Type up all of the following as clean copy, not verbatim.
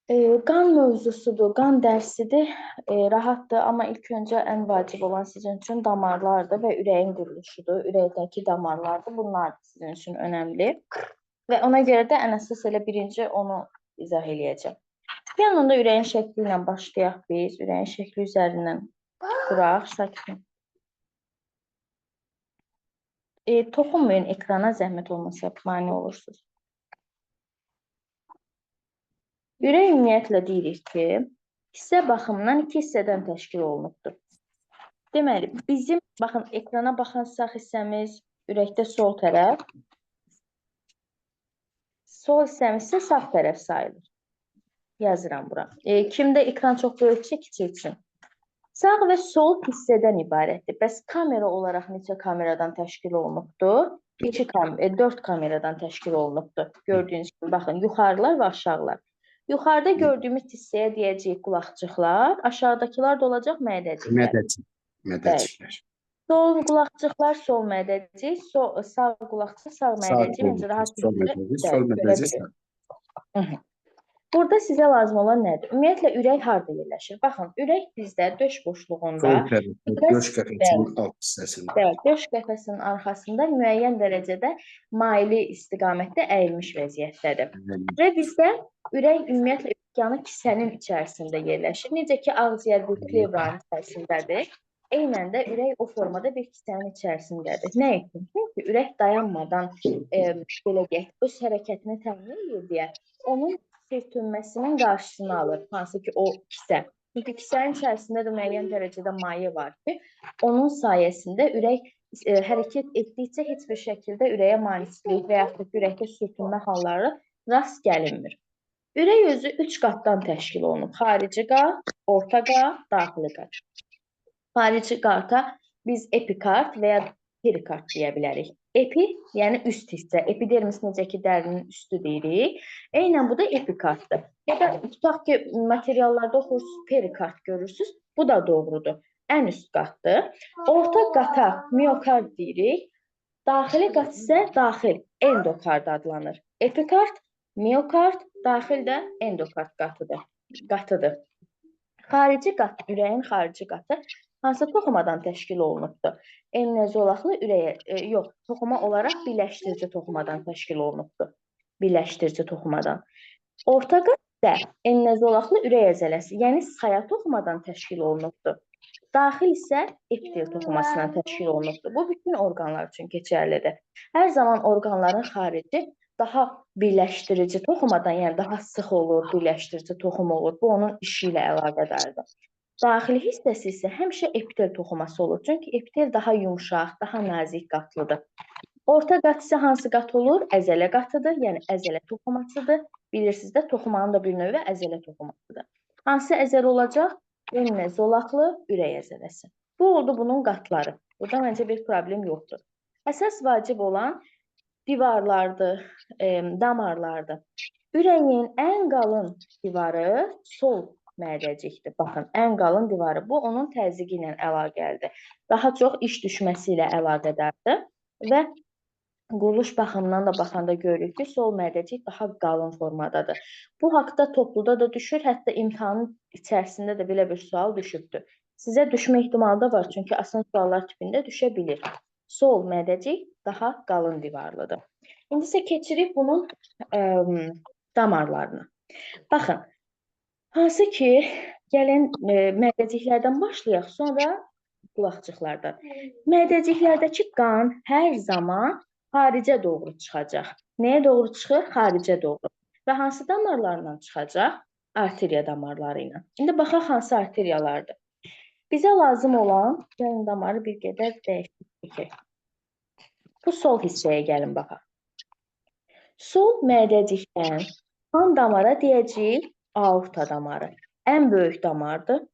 Qan mövzusudur, qan dərsidir, rahatdır, amma ilk öncə ən vacib olan sizin üçün damarlardır və ürəyin quruluşudur, ürəkdəki damarlardır. Bunlar sizin üçün önəmli və ona görə də ən əsas elə birinci onu izah eləyəcəm. Bir yandan da ürəyin şəkli ilə başlayaq biz, ürəyin şəkli üzərindən duraq, sakin. Toxunmayın ekrana, zəhmət olmasa mane olursunuz. Ürək ümumiyyətlə deyirik ki, hissə baxımından iki hissədən təşkil olunubdur. Deməli, bizim, baxın, ekrana baxan sağ hissəmiz ürəkdə sol tərəf, sol hissəmiz isə sağ tərəf sayılır. Yazıram bura. Kimdə ekran çox böyüksə, kiçilsin. Sağ və sol hissədən ibarətdir. Bəs kamera olaraq neçə kameradan təşkil olunubdur? 4 kameradan təşkil olunubdur. Gördüyünüz kimi, baxın, yuxarılar və aşağılar. Yuxarıda gördüyümüz hissəyə deyəcəyik qulaqcıqlar, aşağıdakılar da olacaq mədəciklər. Mədəciklər. Sol qulaqcıqlar sol mədəcik, sağ qulaqcıq sağ mədəcik. Məncə rahat sol mədəcik. Burada sizə lazım olan nədir? Ümumiyyətlə, ürək harada yerləşir? Baxın, ürək bizdə döş boşluğunda, döş qəfəsinin alt hissəsində, döş qəfəsinin arxasında müəyyən dərəcədə maili istiqamətdə əyilmiş vəziyyətdədir. Və bizdə ürək ümumiyyətlə ürəkyanı kisənin içərisində yerləşir. Necə ki, ağciyər bir plevranın içərisindədir. Eynən də ürək o formada bir kisənin içərisindədir. Nə üçün? Çünki ürək dayanmadan belə deyək, öz hərəkətini təmin edir deyə onun sürtünməsinin qarşısını alır, hansı ki o kisə. Çünki kisənin içərisində də müəyyən dərəcədə maye var ki, onun sayəsində ürək hərəkət etdikcə heç bir şəkildə ürəyə maneçilik və yaxud da ürəkdə sürtünmə halları rast gəlinmir. Ürək özü 3 qatdan təşkil olunub. Xarici qat, orta qat, daxili qat. Xarici qata biz epikard və ya perikard deyə bilərik. Epi, yəni üst hissə. Epidermis necə ki, dərinin üstü deyirik. Eynən bu da epikarddır. Ya da tutaq ki, materiallarda oxursunuz, perikard görürsünüz. Bu da doğrudur. Ən üst qatdır. Orta qata miokard deyirik. Daxili qat isə daxil, endokard adlanır. Epikard, miokard, daxil də endokard qatıdır. Xarici qat, ürəyin xarici qatı hansı toxumadan təşkil olunubdur? Enlezolaqlı ürəyə, toxuma olaraq birləşdirici toxumadan təşkil olunubdur. Birləşdirici toxumadan. Orta qat isə enlezolaqlı ürək əzələsi, yəni saya toxumadan təşkil olunubdur. Daxil isə epitel toxumasından təşkil olunubdur. Bu, bütün orqanlar üçün keçərlidir. Hər zaman orqanların xarici daha birləşdirici toxumadan, yəni daha sıx olur, birləşdirici toxum olur. Bu, onun işi ilə əlaqədardır. Daxili hissəsi isə həmişə epitel toxuması olur. Çünki epitel daha yumşaq, daha nazik qatlıdır. Orta qat isə hansı qat olur? Əzələ qatıdır, yəni əzələ toxumasıdır. Bilirsiniz də, toxumanın da bir növü əzələ toxumasıdır. Hansı əzələ olacaq? Enlezolaqlı ürək əzələsi. Bu oldu bunun qatları. Burada məncə bir problem yoxdur. Əsas vacib olan divarlardır, damarlardır. Ürəyin ən qalın divarı sol mədəcikdir. Baxın, ən qalın divarı. Bu, onun təzyiqi ilə əlaqəlidir. Daha çox iş düşməsi ilə əlaqədardır və quruluş baxımından da baxanda görürük ki, sol mədəcik daha qalın formadadır. Bu haqda topluda da düşür, hətta imtahanın içərisində də belə bir sual düşübdür. Sizə düşmə ehtimalı da var, çünki asan suallar tipində düşə bilir. Sol mədəcik daha qalın divarlıdır. İndi isə keçirik bunun damarlarına. Baxın, hansı ki, gəlin mədəciklərdən başlayaq, sonra qulaqcıqlardan. Mədəciklərdəki qan hər zaman xaricə doğru çıxacaq. Nəyə doğru çıxır? Xaricə doğru. Və hansı damarlarla çıxacaq? Arteriya damarları ilə. İndi baxaq, hansı arteriyalardır? Bizə lazım olan, gəlin damarı bir qədər dəyişdik. Bu sol hissəyə gəlin baxaq. Sol mədəcikdən qan damara deyəcəyik aorta damarı. Ən böyük damardır.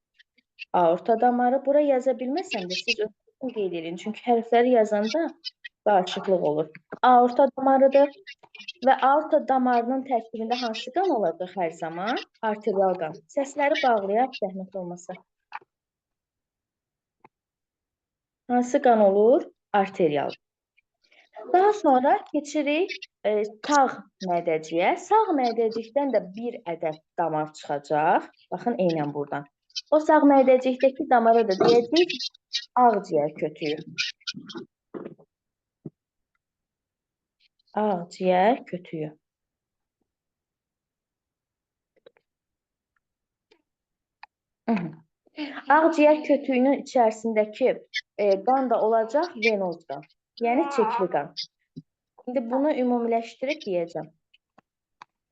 Aorta damarı. Bura yaza bilməsəm də siz özünüzü qeyd edin. Çünki hərfləri yazanda qarışıqlıq olur. Aorta damarıdır və aorta damarının tərkibində hansı qan olacaq hər zaman? Arterial qan. Səsləri bağlayaq, zəhmət olmasa. Hansı qan olur? Arterial. Daha sonra keçirik sağ mədəciyə. Sağ mədəcikdən də bir ədəd damar çıxacaq. Baxın, eynən buradan. O sağ mədəcikdəki damara da deyəcəyik ağciyər kötüyü. Ağciyər kötüyü. Ağciyər kötüyünün içərisindəki qan da olacaq venoz qan, yəni çirkli qan. İndi bunu ümumiləşdirib deyəcəm.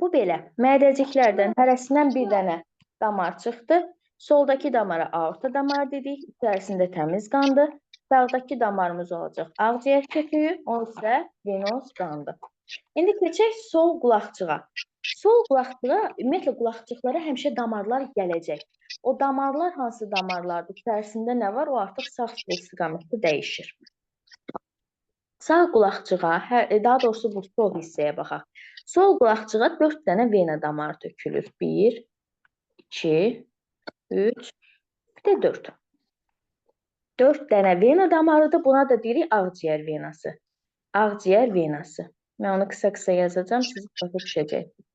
Bu belə, mədəciklərdən hərəsindən bir dənə damar çıxdı. Soldakı damara aorta damar dedik, içərisində təmiz qandır. Sağdakı damarımız olacaq ağciyər kötüyü, o isə venoz qandır. İndi keçək sol qulaqçığa. Sol qulaqçığa, ümumiyyətlə qulaqçıqlara həmişə damarlar gələcək. O damarlar hansı damarlardır? İçərisində nə var? O artıq sağ-sol istiqamətdə dəyişir. Sağ qulaqçığa, daha doğrusu bu sol hissəyə baxaq. Sol qulaqçığa 4 dənə vena damarı tökülür. 1, 2, 3, bir də 4. 4 dənə vena damarıdır. Buna da deyirik ağciyər venası. Ağciyər venası. Mən onu qısa-qısa yazacağım, siz başa düşəcəksiniz.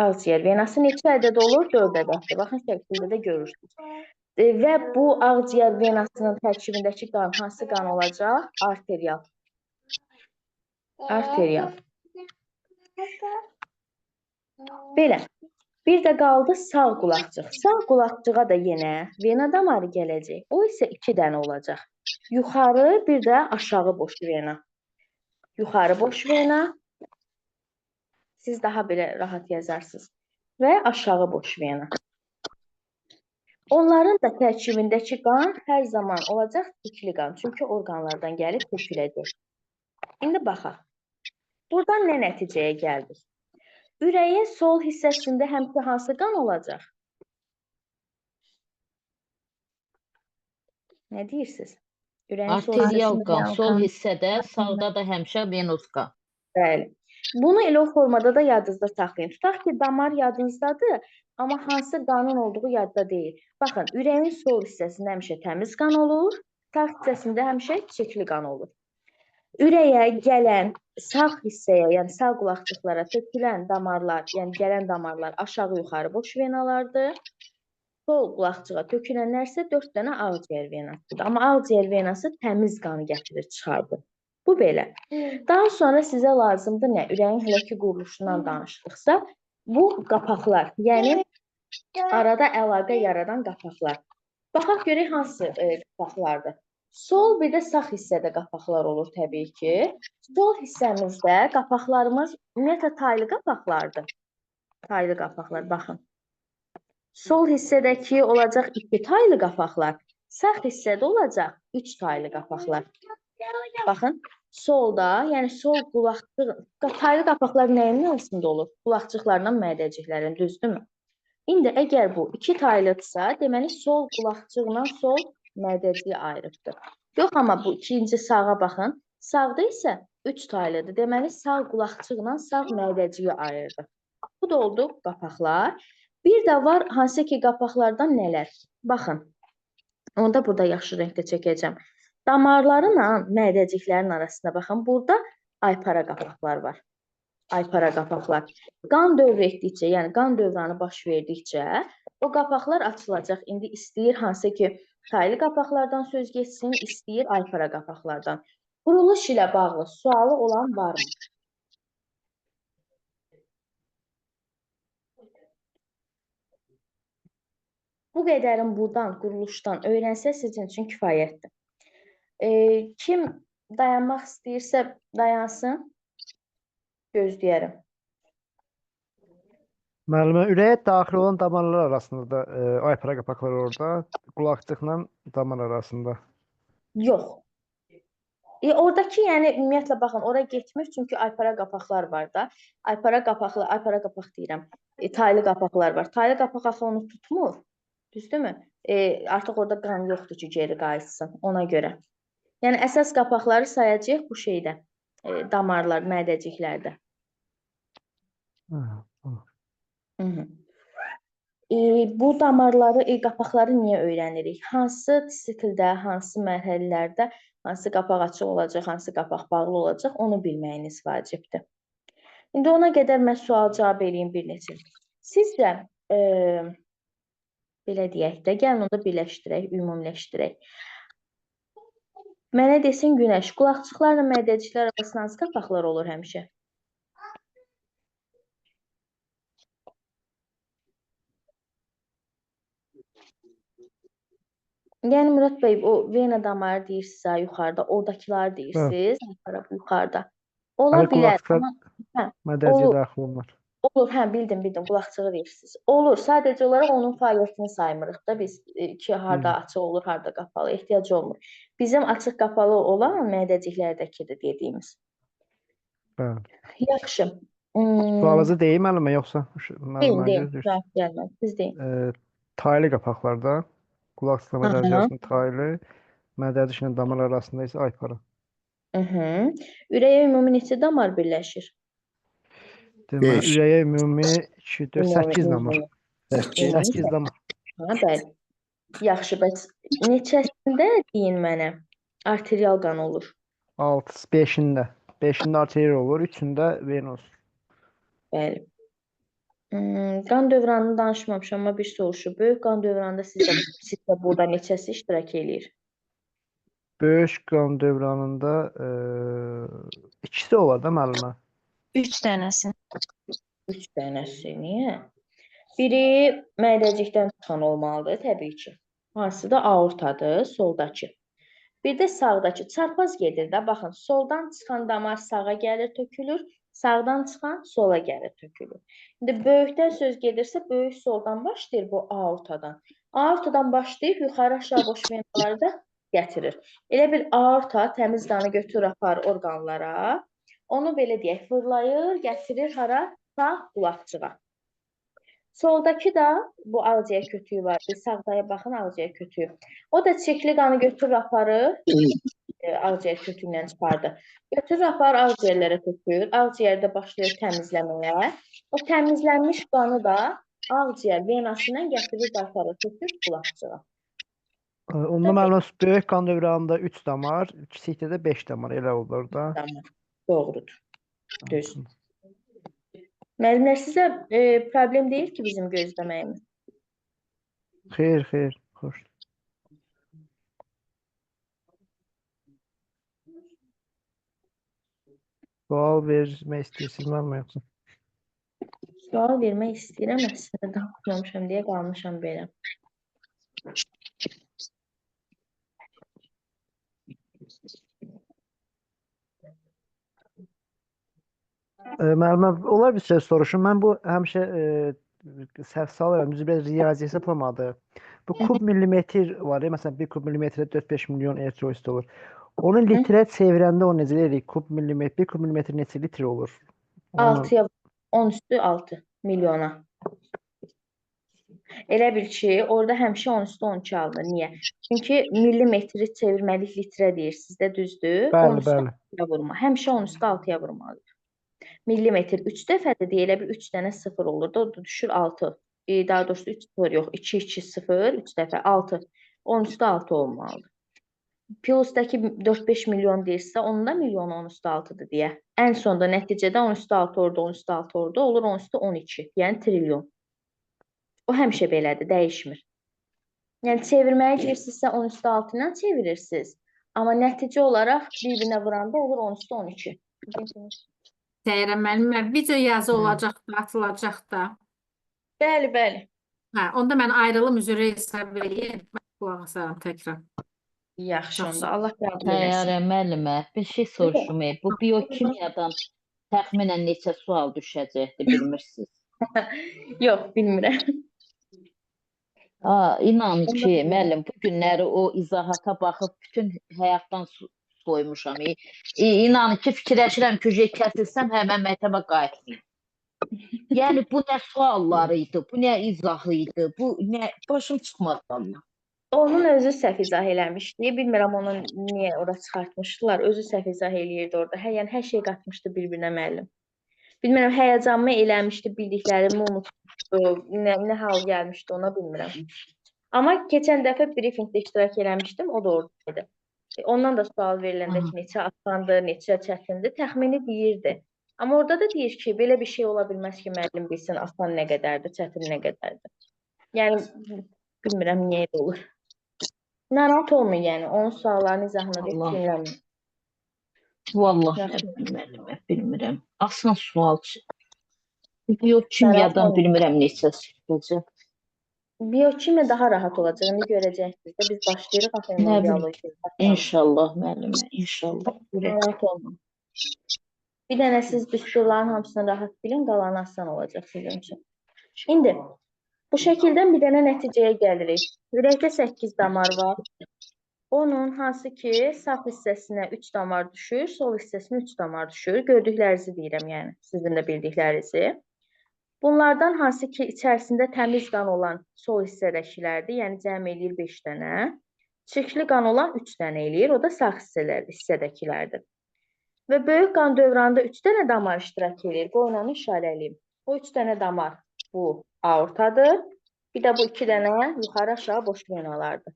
Ağciyər venası neçə ədəd olur? 4 ədəddir. Baxın, şəkildə də görürsünüz. Və bu ağciyər venasının tərkibindəki qan hansı qan olacaq? Arterial. Arterial. Belə. Bir də qaldı sağ qulaqçıq. Sağ qulaqçığa da yenə vena damarı gələcək. O isə 2 dənə olacaq. Yuxarı, bir də aşağı boş vena. Yuxarı boş vena. Siz daha belə rahat yazarsınız. Və aşağı boş vena. Onların da tərkibindəki qan hər zaman olacaq çirkli qan. Çünki orqanlardan gəlib töküləcək. İndi baxaq. Buradan nə nəticəyə gəldik? Ürəyin sol hissəsində həmişə hansı qan olacaq? Nə deyirsiniz? Arterial qan sol hissədə, sağda da həmişə venoz qan. Bəli. Bunu elə o formada da yadınızda saxlayın. Tutaq ki, damar yadınızdadır, amma hansı qanın olduğu yadda deyil. Baxın, ürəyin sol hissəsində həmişə təmiz qan olur, sağ hissəsində həmişə çirkli qan olur. Ürəyə gələn sağ hissəyə, yəni sağ qulaqçıqlara tökülən damarlar, yəni gələn damarlar aşağı-yuxarı boş venalardır. Sol qulaqçığa tökülənlər isə 4 dənə ağciyər venasıdır. Amma ağciyər venası təmiz qanı gətirir, çıxardır. Bu belə. Daha sonra sizə lazımdır nə? Ürəyin hələ ki quruluşundan danışdıqsa, bu qapaqlar, yəni arada əlaqə yaradan qapaqlar. Baxaq görək hansı qapaqlardır. Sol, bir də sağ hissədə qapaqlar olur təbii ki. Sol hissəmizdə qapaqlarımız ümumiyyətlə taylı qapaqlardır. Taylı qapaqlar, baxın. Sol hissədəki olacaq 2 taylı qapaqlar, sağ hissədə olacaq 3 taylı qapaqlar. Baxın, solda, yəni sol qulaqçıq, taylı qapaqlar nəyin arasında olur? Qulaqçıqlarla mədəciklərin, düzdürmü? İndi əgər bu 2 taylıdırsa, deməli sol qulaqçıqla sol mədəciyi ayrıbdır. Yox, amma bu ikinci sağa baxın, sağda isə 3 taylıdır. Deməli sağ qulaqçıqla sağ mədəciyi ayırdı. Bu da oldu qapaqlar. Bir də var hansı ki qapaqlardan nələr? Baxın, onu da burada yaxşı rəngdə çəkəcəm. Damarlarla mədəciklərin arasında baxın, burada aypara qapaqlar var. Aypara qapaqlar. Qan dövr etdikcə, yəni qan dövranı baş verdikcə o qapaqlar açılacaq. İndi istəyir hansı ki taylı qapaqlardan söz geçsin, istəyir aypara qapaqlardan. Quruluş ilə bağlı sualı olan varmı? Bu qədərin buradan, quruluşdan öyrənsə sizin üçün kifayətdir. Kim dayanmaq istəyirsə dayansın, gözləyərəm. Müəllimə, ürəyə daxil olan damarlar arasında da aypara qapaqlar orada, qulaqçıqla damar arasında. Yox. Oradakı, yəni ümumiyyətlə baxın, ora getmir, çünki aypara qapaqlar var da. Aypara qapaq deyirəm. Taylı qapaqlar var. Taylı qapaq axı onu tutmur. Düzdürmü? Artıq orada qan yoxdur ki, geri qayıtsın ona görə. Yəni əsas qapaqları sayacağıq bu şeydə, damarlar, mədəciklərdə. Bu damarları, qapaqları niyə öyrənirik? Hansı sikldə, hansı mərhələlərdə hansı qapaq açıq olacaq, hansı qapaq bağlı olacaq, onu bilməyiniz vacibdir. İndi ona qədər mən sual-cavab eləyim bir neçə. Sizcə, belə deyək də, gəlin onu da birləşdirək, ümumiləşdirək. Mənə desin Günəş, qulaqçıqlarla mədəciklər arasında hansı qapaqlar olur həmişə? Yəni Murad bəy, o vena damarı deyirsinizsə yuxarıda, oradakilar deyirsiniz, yuxarıda. Ola Hani bilər, qulaqçıqlar amma mədəciyə olur. daxil olunur. Olur, bildim, qulaqçığı deyirsiniz. Olur, sadəcə olaraq onun fəaliyyətini saymırıq da biz ki, harda açıq olur, harda qapalı, ehtiyac olmur. Bizim açıq qapalı olan mədəciklərdəkidir dediyimiz. Bəli. Yaxşı. Sualınızı deyim müəllimə, yoxsa müəllimə Deyin, gözləyir? cavab gəlməz, siz deyin. Taylı qapaqlarda, qulaqçıqla mədəciyə arasında taylı, mədəciklə damar arasında isə aypara. Ürəyə ümumi neçə damar birləşir? Deməli, Beş. ürəyə ümumi 2, 4, 8 damar. 8. 8 damar. Bəli. Yaxşı, bəs neçəsində deyin mənə arterial qan olur? 6, 5-də. 5-də arterial olur, 3-də venos. Bəli. Qan dövranını danışmamışam, amma bir soruşu. Böyük qan dövranında sizdə burada neçəsi iştirak eləyir? Böyük qan dövranında ikisi olar da müəllimə. 3 dənəsi. 3 dənəsi. Niyə? Biri mədəcikdən çıxan olmalıdır, təbii ki. Hansıdır? Aortadır, soldakı. Bir də sağdakı. Çarpaz gedir də. Baxın, soldan çıxan damar sağa gəlir, tökülür. Sağdan çıxan sola gəlir, tökülür. İndi böyükdən söz gedirsə, böyük soldan başlayır bu aortadan. Aortadan başlayıb yuxarı aşağı boş venaları da gətirir. Elə bir aorta təmiz qanı götürür, apar orqanlara. Onu belə deyək, fırlayır, gətirir hara? Sağ qulaqçığa. Soldakı da bu ağciyər kötüyü var. Sağdaya baxın ağciyər kötüyü. O da çirkli qanı götürür, aparır. Ağciyər kötüyündən çıxardı. Götürür, apar ağciyərlərə tökür. Ağciyərdə başlayır təmizləməyə. O təmizlənmiş qanı da ağciyər venasından gətirir, qaytarır, tökür qulaqçığa. Onda müəllimə böyük qan dövranında 3 damar, kiçikdə də 5 damar elə olur da. Tamam. Doğrudur. Düz. Müəllimlər, sizə problem deyil ki, bizim gözləməyimiz? Xeyr, xeyr, xoş. Sual vermək istəyirsiniz müəllimə yoxsa? Sual vermək istəyirəm, əslində danışmamışam deyə qalmışam belə. Müəllimə, olar bir söz soruşum. Mən bu həmişə səhv salıram. Düzü biraz riyazi hesablamadı. Bu kub millimetr var ya, məsələn 1 kub millimetrə 4-5 milyon elektrolit olur. Onu litrə çevirəndə o necə eləyir? Kub millimetr, 1 kub millimetr neçə litr olur? 6-ya 10 üstü 6 milyona. Elə bil ki, orada həmişə 10 üstü 12 alınır. Niyə? Çünki millimetri çevirməlik litrə deyirsiniz də, düzdür? Bəli, 10 üstü bəli. 6-ya vurma. Həmişə 10 üstü 6-ya vurmalıdır. Millimetr 3 dəfədə deyə elə bil 3 dənə 0 olur da, o da düşür 6. Daha doğrusu 3 0 yox, 2 2 0, 3 dəfə 6. 10 üstü 6 olmalıdır. Plusdakı 4-5 milyon deyirsə, onun da milyonu 10 üstü 6-dır deyə. Ən sonda nəticədə 10 üstü 6 orada, 10 üstü 6 orada olur 10 üstü 12. Yəni trilyon. O həmişə belədir, dəyişmir. Yəni çevirməyə girirsinizsə 10 üstü 6 ilə çevirirsiniz. Amma nəticə olaraq bir-birinə vuranda olur 10 üstü 12. Deyirəm müəllimə, video yazı olacaq da, atılacaq da. Bəli, bəli. Onda mən ayrılım üzrə hesab edeyim. Qulaq asaram təkrar. Yaxşı onda. Allah qəbul Təyyarə eləsin. müəllimə, bir şey soruşum. Bu biokimiyadan təxminən neçə sual düşəcəkdir, bilmirsiniz? Yox, bilmirəm. İnan ki, müəllim, bu günləri o izahata baxıb bütün həyatdan soymuşam. İnan ki, fikirləşirəm ki, kəsilsəm həmən məktəbə qayıtmayım. Yəni, bu nə sualları idi, bu nə izahı idi, bu nə başım çıxmadı Allah. Onun özü səhv izah eləmişdi. Bilmirəm onu niyə ora çıxartmışdılar. Özü səhv izah eləyirdi orada. Yəni hər şey qatmışdı bir-birinə müəllim. Bilmirəm həyəcanımı eləmişdi, bildiklərimi unutmuşdu. nə hal gəlmişdi ona bilmirəm. Amma keçən dəfə briefingdə iştirak eləmişdim, o da oradaydı. Ondan da sual veriləndə ki, neçə asandır, neçə çətindir, təxmini deyirdi. Amma orada da deyir ki, belə bir şey ola bilməz ki, müəllim bilsin asan nə qədərdir, çətin nə qədərdir. Yəni bilmirəm niyə elə olur. Narahat olmayın, yəni onun suallarını izahını da Allah. dinləməyin. Vallahi Yaxşı. müəllimə bilmirəm. Asan sual. Yox, Narahat kimyadan olmayın. bilmirəm neçə çıxacaq. Biyokimya daha rahat olacaq. İndi görəcəksiniz də biz başlayırıq axı Nə bilim. immunologiya. İnşallah müəllimə, inşallah. Narahat olmayın. Bir dənə siz düsturların hamısını rahat bilin, qalanı asan olacaq sizin üçün. İndi bu şəkildən bir dənə nəticəyə gəlirik. Ürəkdə 8 damar var. Onun hansı ki sağ hissəsinə 3 damar düşür, sol hissəsinə 3 damar düşür. Gördüklərinizi deyirəm, yəni sizin də bildiklərinizi. Bunlardan hansı ki içərisində təmiz qan olan sol hissədəkilərdir, yəni cəm eləyir 5 dənə. Çirkli qan olan 3 dənə eləyir, o da sağ hissədəkilərdir. Və böyük qan dövranında 3 dənə damar iştirak edir. Qoyun onu işarələyim. O 3 dənə damar bu aortadır. Bir də bu 2 dənə yuxarı aşağı boş venalardır.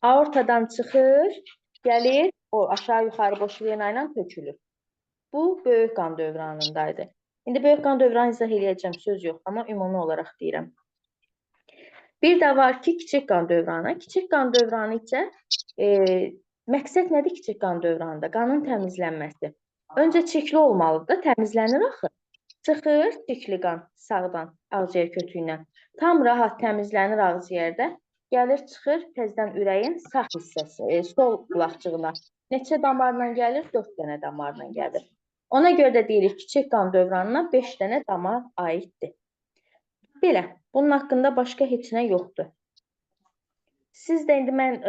Aortadan çıxır, gəlir, o aşağı yuxarı boş vena ilə tökülür. Bu böyük qan dövranındaydı. İndi böyük qan dövranı izah eləyəcəm, söz yox, amma ümumi olaraq deyirəm. Bir də var ki, kiçik qan dövranı. Kiçik qan dövranı isə məqsəd nədir kiçik qan dövranında? Qanın təmizlənməsi. Öncə çirkli olmalıdır, təmizlənir axı. Çıxır çirkli qan sağdan, ağciyər kötüyündən. Tam rahat təmizlənir ağciyərdə. Gəlir, çıxır təzədən ürəyin sağ hissəsi, sol qulaqcığına. Neçə damarla gəlir? 4 dənə damarla gəlir. Ona görə də deyirik, kiçik qan dövranına 5 dənə damar aiddir. Belə, bunun haqqında başqa heç nə yoxdur. Siz də indi mən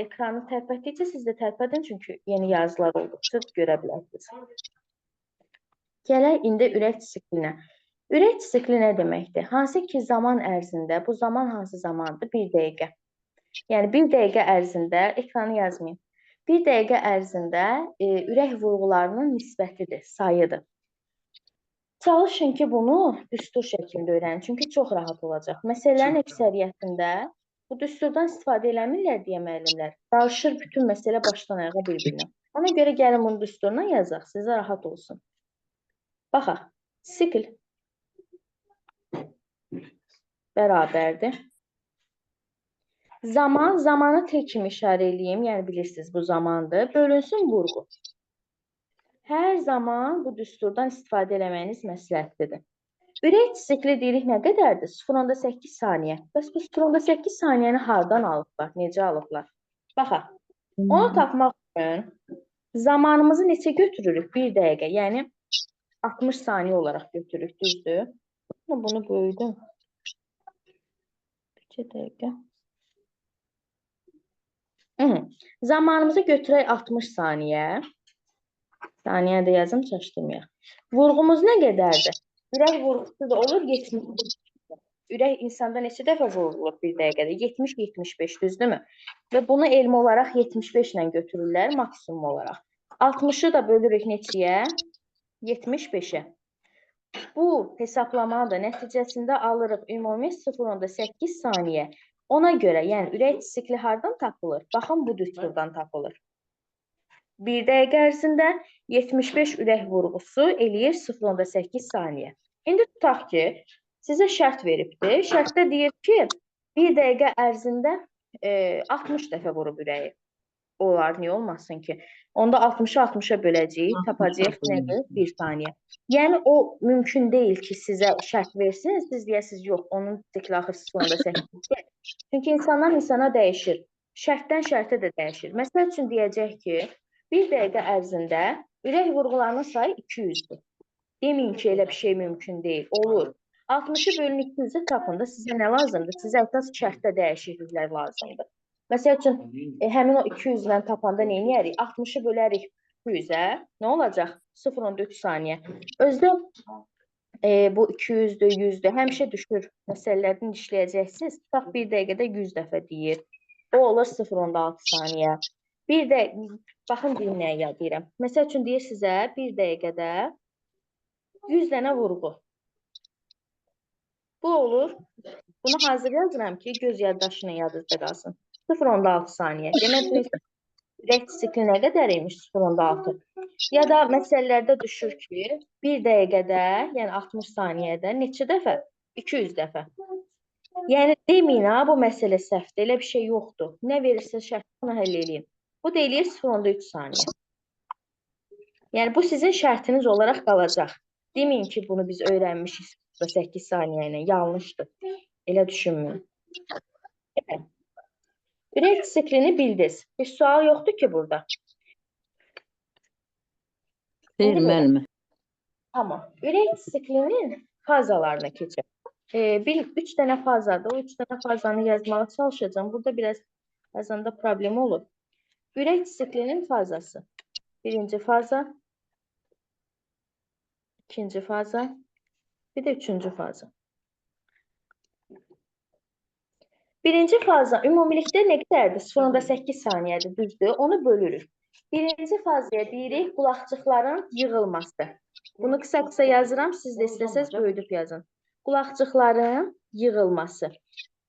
ekranı tərpətdikcə siz də tərpədin, çünki yeni yazılar olduqca görə bilərsiniz. Gələk indi ürək siklinə. Ürək sikli nə deməkdir? Hansı ki zaman ərzində, bu zaman hansı zamandır? 1 dəqiqə. Yəni 1 dəqiqə ərzində, ekranı yazmayın. 1 dəqiqə ərzində ürək vurğularının nisbətidir, sayıdır. Çalışın ki, bunu düstur şəklində öyrənin, çünki çox rahat olacaq. Məsələlərin əksəriyyətində bu düsturdan istifadə eləmirlər deyə müəllimlər. Qarışır bütün məsələ başdan ayağa bir-birinə. Ona görə gəlin bunu düsturuna yazaq, sizə rahat olsun. Baxaq, sikl bərabərdir. Zaman, zamanı tek kimi işarə eləyim, yəni bilirsiniz bu zamandır. Bölünsün vurğu. Hər zaman bu düsturdan istifadə eləməyiniz məsləhətlidir. Ürək sikli deyirik nə qədərdir? 0.8 saniyə. Bəs bu 0.8 saniyəni hardan alıblar? Necə alıblar? Baxaq, onu tapmaq üçün zamanımızı neçə götürürük? 1 dəqiqə, yəni 60 saniyə olaraq götürürük, düzdür? Bunu böyüdüm. 2 dəqiqə. Zamanımızı götürək 60 saniyə. Saniyə də yazım, çaşdırmayaq. Vurğumuz nə qədərdir? Ürək vurğusu da olur 70. Ürək insanda neçə dəfə vurulur 1 dəqiqədə? 70-75, düzdürmü? Və bunu elmi olaraq 75 ilə götürürlər maksimum olaraq. 60-ı da bölürük neçəyə? 75-ə. Bu hesablamanın da nəticəsində alırıq ümumi 0.8 saniyə. Ona görə, yəni ürək sikli hardan tapılır? Baxın, bu düsturdan tapılır. 1 dəqiqə ərzində 75 ürək vurğusu eləyir 0.8 saniyə. İndi tutaq ki, sizə şərt veribdir. Şərtdə deyir ki, 1 dəqiqə ərzində 60 dəfə vurub ürəyi. Olar, niyə olmasın ki? Onda 60-ı 60-a böləcəyik, tapacağıq nədir? 1 saniyə. Yəni, o mümkün deyil ki, sizə şərt versin, siz deyəsiniz, yox, onun sikli axır 0.8. Çünki insandan insana dəyişir. Şərtdən şərtə də dəyişir. Məsəl üçün deyəcək ki, 1 dəqiqə ərzində ürək vurğularının sayı 200-dür. Deməyin ki, elə bir şey mümkün deyil. Olur. 60-ı bölün 200-ü tapında sizə nə lazımdır? Sizə əsas şərtdə dəyişikliklər lazımdır. Məsəl üçün, həmin o 200 ilə tapanda nə edərik? 60-ı bölərik 200-ə, nə olacaq? 0.3 saniyə. Özdə bu 200-dür, 100-dür, həmişə düşür. Məsələlərdən işləyəcəksiniz. Tutaq 1 dəqiqədə 100 dəfə deyir. O olur 0.6 saniyə. Bir də, baxın deyim nəyə deyirəm. Məsəl üçün deyir sizə 1 dəqiqədə 100 dənə vurğu. Bu olur. Bunu hazır yazıram ki göz yaddaşına yadınızda qalsın. 0.6 saniyə. Demək bu ürək sikli nə qədər imiş 0.6. Ya da məsələlərdə düşür ki, 1 dəqiqədə, yəni 60 saniyədə neçə dəfə? 200 dəfə. Yəni deməyin ha, bu məsələ səhvdir, elə bir şey yoxdur. Nə verirsə şərtini onu həll eləyin. Bu da eləyir 0.3 saniyə. Yəni bu sizin şərtiniz olaraq qalacaq. Deməyin ki, bunu biz öyrənmişik 8 saniyə ilə. Yanlışdır. Elə düşünməyin. Evet. Ürək siklini bildiniz. Bir sual yoxdur ki burada. Deyil İndi belə. müəllimə. Tamam. Ürək siklinin fazalarına keçək. 3 dənə fazadır. O 3 dənə fazanı yazmağa çalışacağım. Burada biraz yazanda problem olur. Ürək siklinin fazası. Birinci faza, ikinci faza, bir də üçüncü faza. Birinci faza ümumilikdə nə qədərdir? 0.8 saniyədir, düzdür? Onu bölürük. Birinci fazaya deyirik qulaqcıqların yığılması. Bunu qısa-qısa yazıram, siz də istəsəz böyüdüb yazın. Qulaqcıqların yığılması.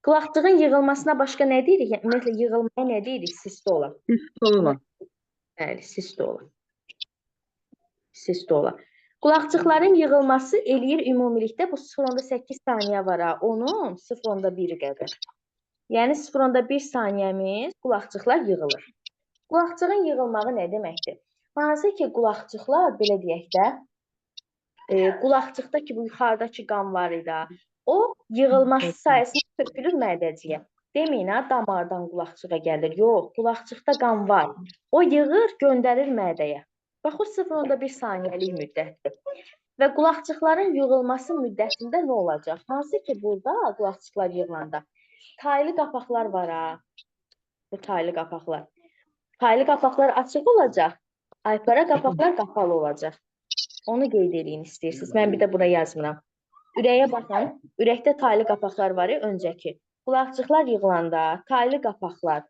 Qulaqcığın yığılmasına başqa nə deyirik? Yəni, ümumiyyətlə yığılmaya nə deyirik? Sistola. Sistola. Bəli, sistola. Sistola. Qulaqcıqların yığılması eləyir ümumilikdə bu 0.8 saniyə var ha, onun 0.1 qədər. Yəni 0.1 saniyəmiz qulaqcıqlar yığılır. Qulaqcığın yığılmağı nə deməkdir? Hansı ki, qulaqcıqlar, belə deyək də, qulaqcıqda ki, bu yuxarıdakı qan var idi, o yığılması sayəsində tökülür mədəciyə. Deməyin ha, damardan qulaqcığa gəlir. Yox, qulaqcıqda qan var. O yığır, göndərir mədəyə. Bax, o 0.1 saniyəlik müddətdir. Və qulaqcıqların yığılması müddətində nə olacaq? Hansı ki, burada qulaqcıqlar yığılanda taylı qapaqlar var ha. Bu taylı qapaqlar. Taylı qapaqlar açıq olacaq. Aypara qapaqlar qapalı olacaq. Onu qeyd edin istəyirsiniz. Mən bir də bura yazmıram. Ürəyə baxın. Ürəkdə taylı qapaqlar var ya, öncəki. Qulaqcıqlar yığılanda taylı qapaqlar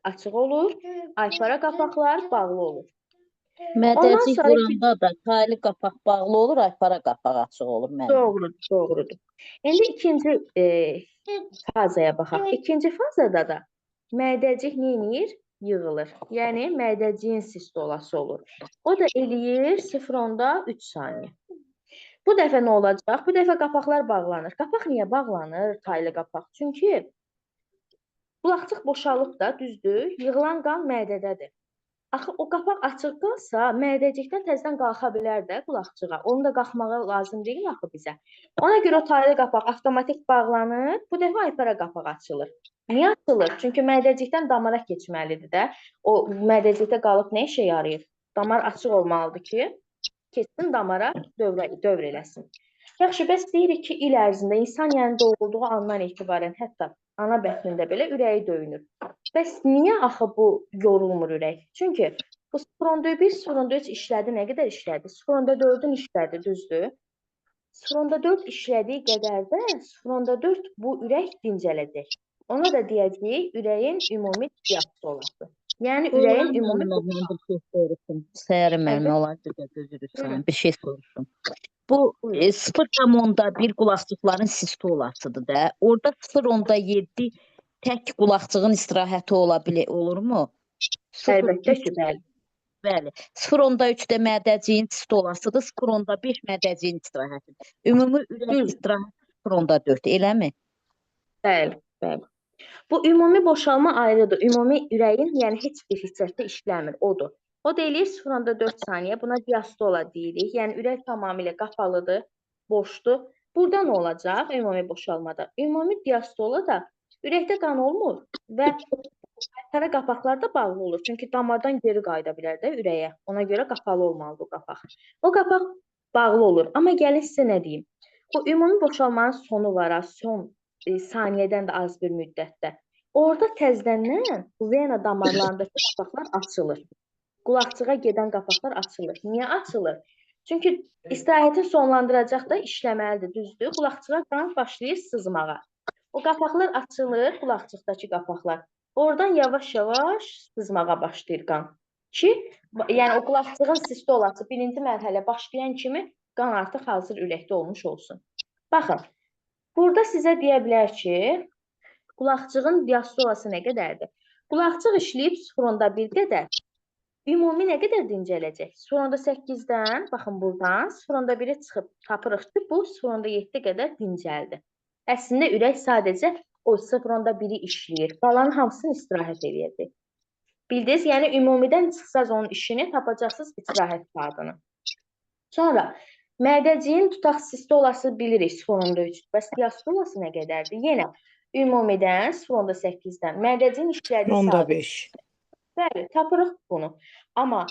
açıq olur. Aypara qapaqlar bağlı olur. Mədəcik vuranda da taylı qapaq bağlı olur, aypara qapaq açıq olur müəllimə. Doğrudur, doğrudur. İndi ikinci fazaya baxaq. İkinci fazada da mədəcik nə edir? Yığılır. Yəni mədəciyin sistolası olur. O da eləyir 0.3 saniyə. Bu dəfə nə olacaq? Bu dəfə qapaqlar bağlanır. Qapaq niyə bağlanır? Taylı qapaq. Çünki qulaqcıq boşalıb da, düzdür? Yığılan qan mədədədir. Axı o qapaq açıq qalsa, mədəcikdən təzədən qalxa bilər də qulaqcığa. Onu da qalxmağa lazım deyil axı bizə. Ona görə o taylı qapaq avtomatik bağlanır. Bu dəfə aypara qapaq açılır. Niyə açılır? Çünki mədəcikdən damara keçməlidir də. O mədəcikdə qalıb nə işə yarayır? Damar açıq olmalıdır ki, keçsin damara dövr eləsin. Yaxşı, bəs deyirik ki, il ərzində insan yəni doğulduğu andan etibarən hətta ana bətnində belə ürəyi döyünür. Bəs niyə axı bu yorulmur ürək? Çünki bu 0.1, 0.3 işlədi, nə qədər işlədi? 0.4-ün işlədi, düzdür? 0.4 işlədiyi qədər də 0.4 bu ürək dincələcək. Ona da deyəcəyik ürəyin ümumi diastolası. Yəni ürəyin ümumi bir şey soruşum. Səhər müəllimə olar gözürürsən. Bir şey soruşum. Bu 0.1 qulaqcıqların sistolasıdır da. Orada 0.7 tək qulaqcığın istirahəti olurmu? Əlbəttə ki, bəli. Bəli. 0.3 də mədəciyin sistolasıdır, 0.5 mədəciyin istirahətidir. Ümumi ürək istirahəti 0.4, eləmi? Bəli, bəli. Bu ümumi boşalma ayrıdır. Ümumi ürəyin, yəni heç bir hissəsi işləmir, odur. O da eləyir 0.4 saniyə. Buna diastola deyirik. Yəni ürək tamamilə qapalıdır, boşdur. Burada nə olacaq ümumi boşalmada? Ümumi diastola da ürəkdə qan olmur və aypara qapaqlar da bağlı olur. Çünki damardan geri qayıda bilər də ürəyə. Ona görə qapalı olmalıdır o qapaq. O qapaq bağlı olur. Amma gəlin sizə nə deyim? Bu ümumi boşalmanın sonu var, son saniyədən də az bir müddətdə. Orada təzədən vena damarlarındakı qapaqlar açılır. Qulaqcığa gedən qapaqlar açılır. Niyə açılır? Çünki istirahətin sonlandıracaq da işləməlidir, düzdür? Qulaqcığa qan başlayır sızmağa. O qapaqlar açılır, qulaqcıqdakı qapaqlar. Oradan yavaş-yavaş sızmağa başlayır qan. Ki, yəni o qulaqcığın sistolası birinci mərhələ başlayan kimi qan artıq hazır ürəkdə olmuş olsun. Baxın, Burada sizə deyə bilər ki, qulaqcığın diastolası nə qədərdir? Qulaqcıq işləyib 0.1 qədər. Ümumi nə qədər dincələcək? 0.8-dən, baxın buradan 0.1-ə çıxıb tapırıq ki, bu 0.7 qədər dincəldi. Əslində ürək sadəcə o 0.1-i işləyir. Qalanın hamısını istirahət edəcək. Bildiniz? Yəni ümumidən çıxsaz onun işini tapacaqsınız istirahət saatını. Sonra mədəciyin tutaq sistolası bilirik 0.3. Bəs diastolası nə qədərdir? Yenə ümumidən 0.8-dən mədəciyin işlədiyi saat. 0.5. Bəli, tapırıq bunu. Amma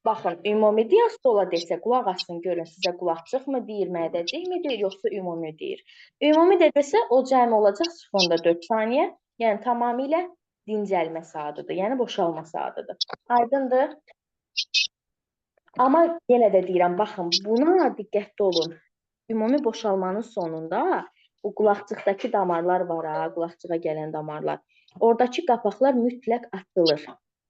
baxın, ümumi diastola desə, qulaq asın, görün sizə qulaqcıq mı deyir, mədəcik mi deyir, yoxsa ümumi deyir. Ümumi də desə, o cəmi olacaq 0.4 saniyə, yəni tamamilə dincəlmə saatıdır, yəni boşalma saatıdır. Aydındır? Amma yenə də deyirəm, baxın, buna diqqətli olun. Ümumi boşalmanın sonunda bu qulaqcıqdakı damarlar var, qulaqcığa gələn damarlar. Oradakı qapaqlar mütləq açılır.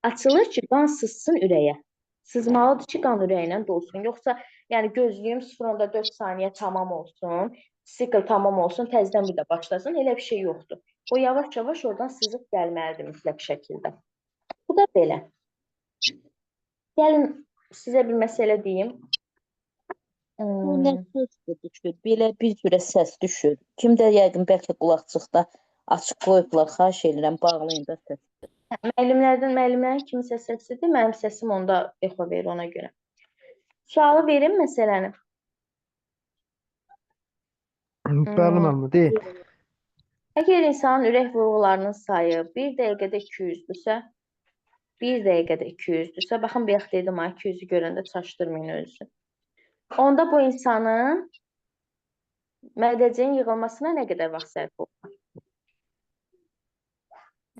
Açılır ki, qan sızsın ürəyə. Sızmalıdır ki, qan ürəyindən dolsun. Yoxsa yəni gözlüyüm 0.4 saniyə tamam olsun, sikl tamam olsun, təzədən bir də başlasın. Elə bir şey yoxdur. O yavaş-yavaş oradan sızıb gəlməlidir mütləq şəkildə. Bu da belə. Gəlin sizə bir məsələ deyim. Bu nə səsdir düşür? Belə bir cürə səs düşür. Kim də yəqin bəlkə qulaqcıqda açıq qoyublar, xahiş edirəm, bağlayın da səs. Müəllimlərin kimisə səsidir, mənim səsim onda echo verir ona görə. Sualı verin məsələni. Bəli, müəllim, deyil. Əgər insanın ürək vurğularının sayı 1 dəqiqədə 200-dürsə, 1 dəqiqədə 200-dürsə, baxın, bayaq dedim, 200-ü görəndə çaşdırmayın özünüzü. Onda bu insanın mədəciyin yığılmasına nə qədər vaxt sərf olur?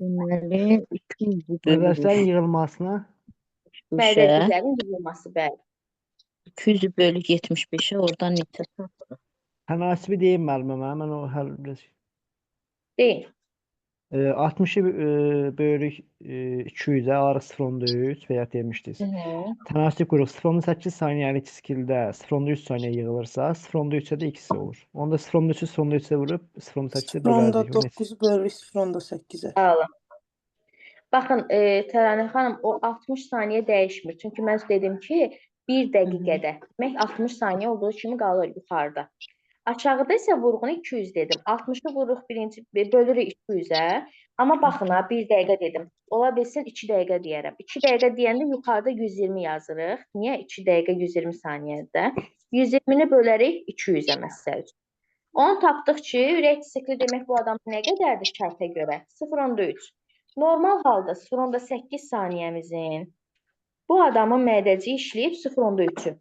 Deməli, 200 Mədəciyin yığılmasına Mədəciklərin yığılması, bəli. 200 bölü 75-ə oradan neçə tapırıq? tənasibi deyim müəllimə, mən o həll Deyin. 60-ı bölürük 200-ə, arı 0.3 və ya demişdiniz. Tənasib qrup 0.8 saniyəlik skildə 0.3 saniyə yığılırsa, 0.3-ə də ikisi olur. Onda 0.3-ü 0.3-ə vurub 0.8-ə bölərdik. 0.9 bölü 0.8-ə. Sağ Baxın, Təranə xanım, o 60 saniyə dəyişmir. Çünki mən dedim ki, 1 dəqiqədə. Demək, 60 saniyə olduğu kimi qalır yuxarıda. Aşağıda isə vurğunu 200 dedim. 60-ı vururuq bölürük 200-ə. Amma baxın, 1 dəqiqə dedim. Ola bilsin 2 dəqiqə deyərəm. 2 dəqiqə deyəndə yuxarıda 120 yazırıq. Niyə? 2 dəqiqə 120 saniyədə. 120-ni bölərək 200-ə məsəl üçün. Onu tapdıq ki, ürək sikli demək bu adamın nə qədərdir şərtə görə? 0.3. Normal halda 0.8 saniyəmizin bu adamın mədəci işləyib 0.3-ü.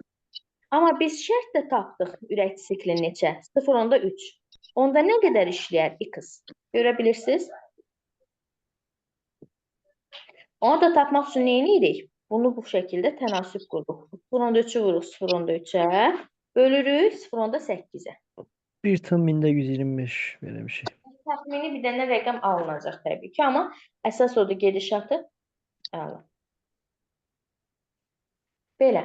Amma biz şərt də tapdıq ürək sikli neçə? 0.3. Onda nə qədər işləyər X? Görə bilirsiniz? Onu da tapmaq üçün nə edirik? Bunu bu şəkildə tənasüb qururuq. 0.3-ü vururuq 0.3-ə, bölürük 0.8-ə. 1/1000-125 belə bir şey. Təxmini bir dənə rəqəm alınacaq təbii ki, amma əsas odur gedişatı. Belə.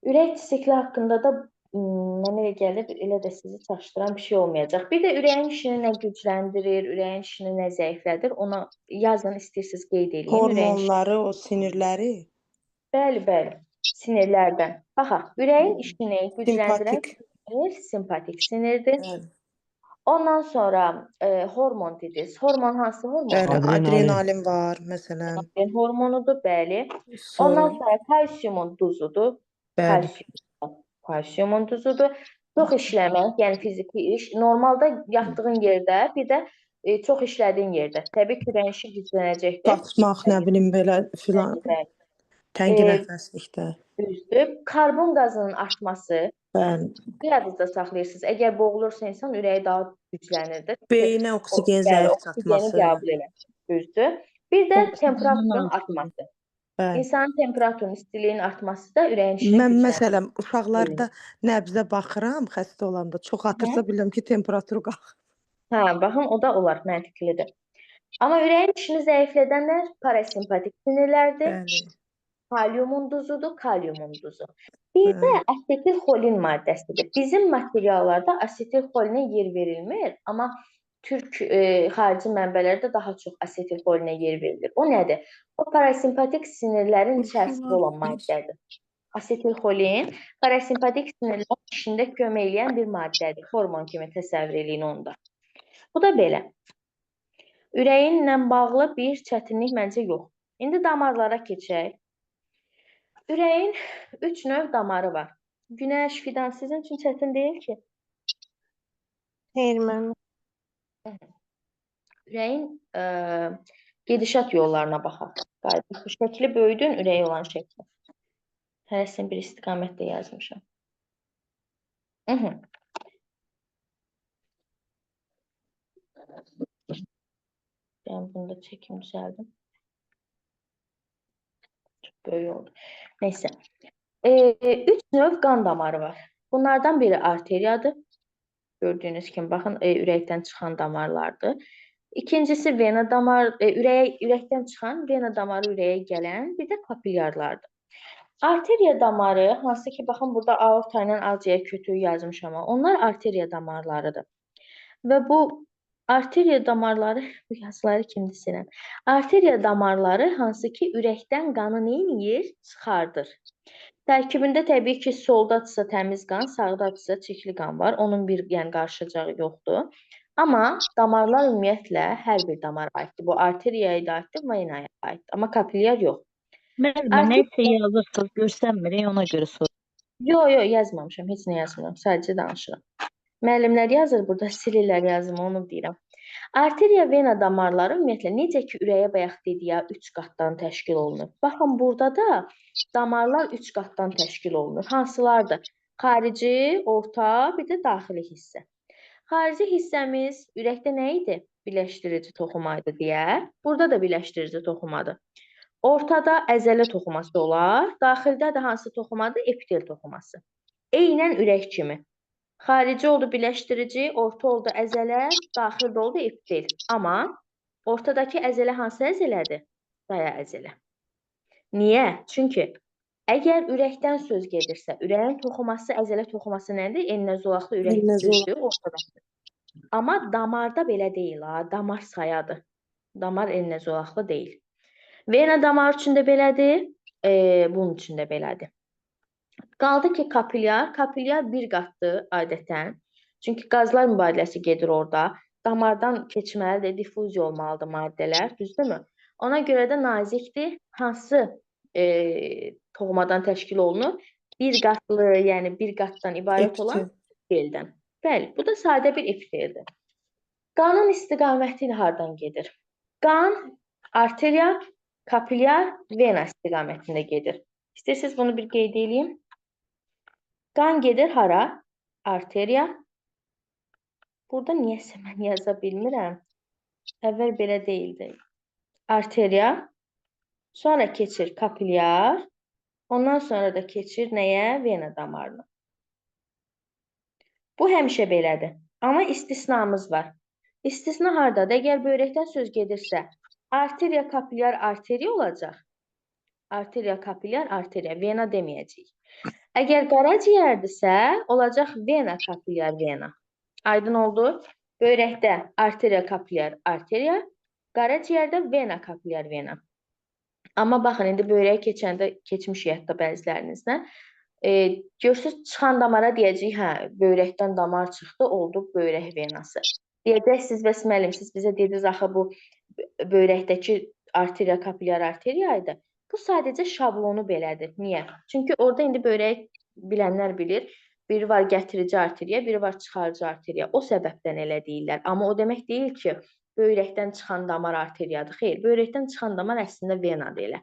Ürək sikli haqqında da mənə elə gəlir, elə də sizi çaşdıran bir şey olmayacaq. Bir də ürəyin işini nə gücləndirir, ürəyin işini nə zəiflədir, ona yazın, istəyirsiniz qeyd edin. Hormonları, o sinirləri. Bəli, bəli. Sinirlərdən. Baxaq, ürəyin işini gücləndirən simpatik sinirdir. Bəli. Ondan sonra hormon dediniz. Hormon hansı hormon? Bəli, adrenalin var, məsələn. Hormonudur, bəli. Ondan sonra kalsiumun duzudur. Bəli. Kalsiumun duzudur. Çox işləmək, yəni fiziki iş. Normalda yatdığın yerdə, bir də çox işlədiyin yerdə. Təbii ki, ürəyin işi güclənəcəkdir. Qalxmaq, nə bilim, belə filan. Təngi nəfəslikdə. Düzdür. Karbon qazının artması. Bəli. Yadınızda saxlayırsınız. Əgər boğulursa insan ürəyi daha güclənir. Beyinə oksigen zəif çatması. Düzdür. Bir də temperaturun artması. İnsanın temperaturunun, istiliyinin artması da ürəyin işini gücləndirir. Mən məsələn uşaqlarda nəbzə baxıram, xəstə olanda çox atırsa bilirəm ki, temperaturu qalxır. Baxın, o da olar, məntiqlidir. Amma ürəyin işini zəiflədənlər parasimpatik sinirlərdir. Bəli. kaliumun duzudur, kaliumun duzu. Bir də asetilxolin maddəsidir. Bizim materiallarda asetilxolinə yer verilmir, amma Türk xarici mənbələrdə daha çox asetilxolinə yer verilir. O nədir? O parasimpatik sinirlərin içərisində olan maddədir. Asetilxolin parasimpatik sinirlərin işində kömək edən bir maddədir. Hormon kimi təsəvvür eləyin onda. Bu da belə. Ürəyinlə bağlı bir çətinlik məncə yox. İndi damarlara keçək. Ürəyin 3 növ damarı var. Günəş, fidan sizin üçün çətin deyil ki. Xeyr, müəllimə. Ürəyin gedişat yollarına baxaq. Bu şəkli böyüdün, ürəyi olan şəkli. Hərəsini bir istiqamətdə yazmışam. Ben bunu da çekim düzeldim. Çok böyük oldu. Neyse. 3 növ qan damarı var. Bunlardan biri arteriyadır. Gördüyünüz kimi, baxın, ürəkdən çıxan damarlardır. İkincisi vena damar, ürəkdən çıxan, vena damarı ürəyə gələn, bir də kapilyarlardır. Arteriya damarı, hansı ki, baxın, burada aorta ilə ağciyər kütüyü yazmışam, amma onlar arteriya damarlarıdır. Və bu arteriya damarları, bu yazıları kimdir silən? Arteriya damarları hansı ki, ürəkdən qanı neyir? Çıxardır. Tərkibində təbii ki, soldadırsa təmiz qan, sağdadırsa çirkli qan var. Onun bir qarşıcağı yoxdur. Amma damarlar ümumiyyətlə hər bir damara aiddir. Bu arteriyaya da aiddir, venaya aiddir. Amma kapilyar yox. Müəllimə, nəysə yazırsınız, görsənmir, ona görə soruyorum. Yox, yazmamışam, heç nə yazmıram, sadəcə danışıram. Müəllimlər yazır, burada silirlər yazımı, onu deyirəm. Arteriya, vena damarları ümumiyyətlə necə ki, ürəyə bayaq dedik, 3 qatdan təşkil olunur. Baxın, burada da damarlar 3 qatdan təşkil olunur. Hansılardır? Xarici, orta, bir də daxili hissə. Xarici hissəmiz ürəkdə nə idi? Birləşdirici toxumaydı deyə. Burada da birləşdirici toxumadır. Ortada əzələ toxuması olar. Daxildə də hansı toxumadır? Epitel toxuması. Eynən ürək kimi. Xarici oldu birləşdirici, orta oldu əzələ, daxildə oldu epitel. Amma ortadakı əzələ hansı əzələdir? Daya əzələ. Niyə? Çünki əgər ürəkdən söz gedirsə, ürəyin toxuması, əzələ toxuması nədir? Enlə zolaqlı ürək düzdür, ortadadır. Amma damarda belə deyil, damar sayadır. Damar enlə zolaqlı deyil. Vena damar üçün də belədir, bunun üçün də belədir. Qaldı ki, kapilyar. Kapilyar bir qatdır adətən. Çünki qazlar mübadiləsi gedir orada. Damardan keçməlidir, difuziya olmalıdır maddələr, düzdürmü? Ona görə də nazikdir. Hansı toxumadan təşkil olunur? Bir qatlı, yəni bir qatdan ibarət olan epiteldən. Bəli, bu da sadə bir epiteldir. Qanın istiqaməti hardan gedir? Qan arteriya, kapilyar, vena istiqamətində gedir. İstəyirsiniz bunu bir qeyd edeyim. Qan gedir hara? Arteriya. Burada niyəsə mən yaza bilmirəm. Əvvəl belə deyildi. Arteriya. Sonra keçir kapilyar. Ondan sonra da keçir nəyə? Vena damarına. Bu həmişə belədir. Amma istisnamız var. İstisna hardadır? Əgər böyrəkdən söz gedirsə, arteriya, kapilyar, arteriya olacaq. Arteriya, kapilyar, arteriya. Vena deməyəcəyik. Əgər qaraciyərdirsə, olacaq vena, kapilyar, vena. Aydın oldu? Böyrəkdə arteriya, kapilyar, arteriya. Qaraciyərdə vena, kapilyar, vena. Amma baxın, indi böyrəyə keçəndə keçmiş yadda bəzilərinizdən. Görürsünüz, çıxan damara deyəcəyik, hə, böyrəkdən damar çıxdı, oldu böyrək venası. Deyəcəksiniz, bəs müəllim, siz bizə dediniz, axı bu böyrəkdəki arteriya, kapilyar, arteriya idi. Bu sadəcə şablonu belədir. Niyə? Çünki orada indi böyrək bilənlər bilir. Biri var gətirici arteriya, biri var çıxarıcı arteriya. O səbəbdən elə deyirlər. Amma o demək deyil ki, böyrəkdən çıxan damar arteriyadır. Xeyr, böyrəkdən çıxan damar əslində venadır elə.